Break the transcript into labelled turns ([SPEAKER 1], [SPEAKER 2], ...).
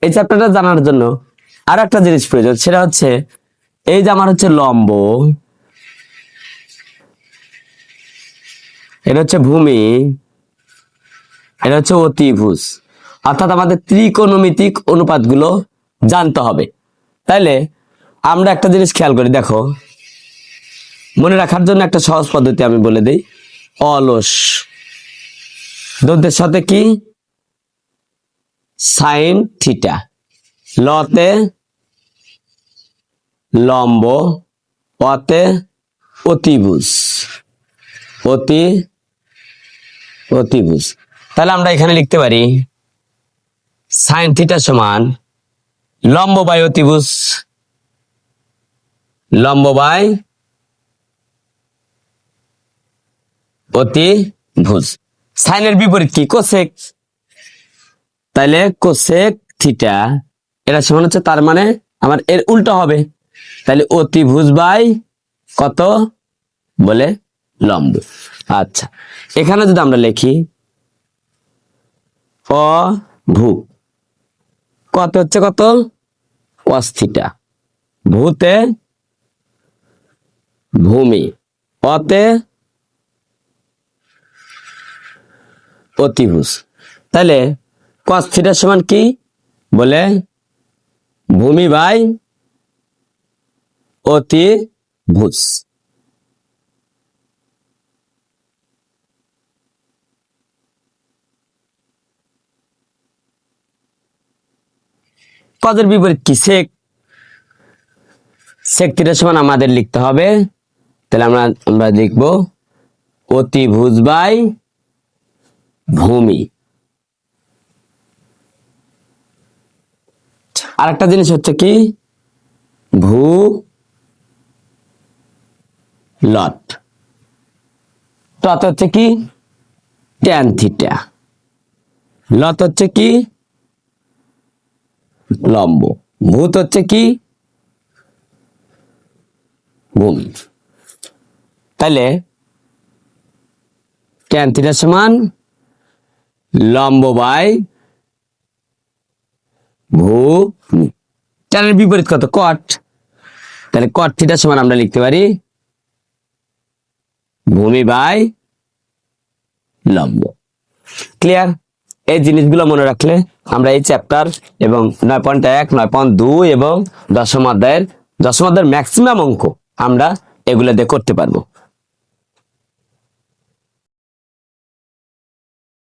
[SPEAKER 1] এই চ্যাপ্টারটা জানার জন্য আর একটা জিনিস প্রয়োজন, সেটা হচ্ছে এই যে আমার হচ্ছে লম্ব, এটা হচ্ছে ভূমি, এটা হচ্ছে অতিভুজ, অর্থাৎ আমাদের ত্রিকোণমিতিক অনুপাতগুলো জানতে হবে। তাইলে আমরা একটা জিনিস খেয়াল করি, দেখো মনে রাখার জন্য একটা সহজ পদ্ধতি আমি বলে দিই। অলস দন্তের সাথে কি সাইন থিটা, লতে লম্ব, অতে অতিভুজ, অতিভুজ। তাহলে আমরা এখানে লিখতে পারি সাইন থিটা সমান লম্ব বাই অতিভুজ, লম্ব বাই অতিভুজ। সাইনের বিপরীত কি? কোসেক। তাইলে কোসেক থিটা এটা সমান হচ্ছে, তার মানে আমার এর উল্টো হবে। তাহলে অতিভুজ বাই কত বলে লম্ব। আচ্ছা, এখানে যদি আমরা লিখি ভূ, কত হচ্ছে কত কস থিটা, ভূতে ভূমি, অতে অতিভুজ। তাহলে কস থিটার সমান কি বলে ভূমি বাই অতিভুজ। কজের বিপরীত কি? সেক। সেক থিটার সমান আমাদের লিখতে হবে, তাহলে আমরা লিখবো অতিভুজ বাই ভূমি। আরেকটা জিনিস হচ্ছে কি ভূ লট, তত হচ্ছে কি ট্যান থিটা, লত হচ্ছে কি লম্ব, ভূত হচ্ছে কি ভূমি। তাহলে ট্যান থিটা সমান লম্ব বাই ভূমি। ট্যানের বিপরীত কত? কট। তাহলে কট থিটা সমান আমরা লিখতে পারি ভূমি বাই লম্ব। ক্লিয়ার? এই জিনিসগুলো মনে রাখলে আমরা এই চ্যাপ্টার এবং 9.1, 9.2 এবং দশম অধ্যায়ের ম্যাক্সিমাম অঙ্ক আমরা এগুলো দিয়ে করতে পারবো।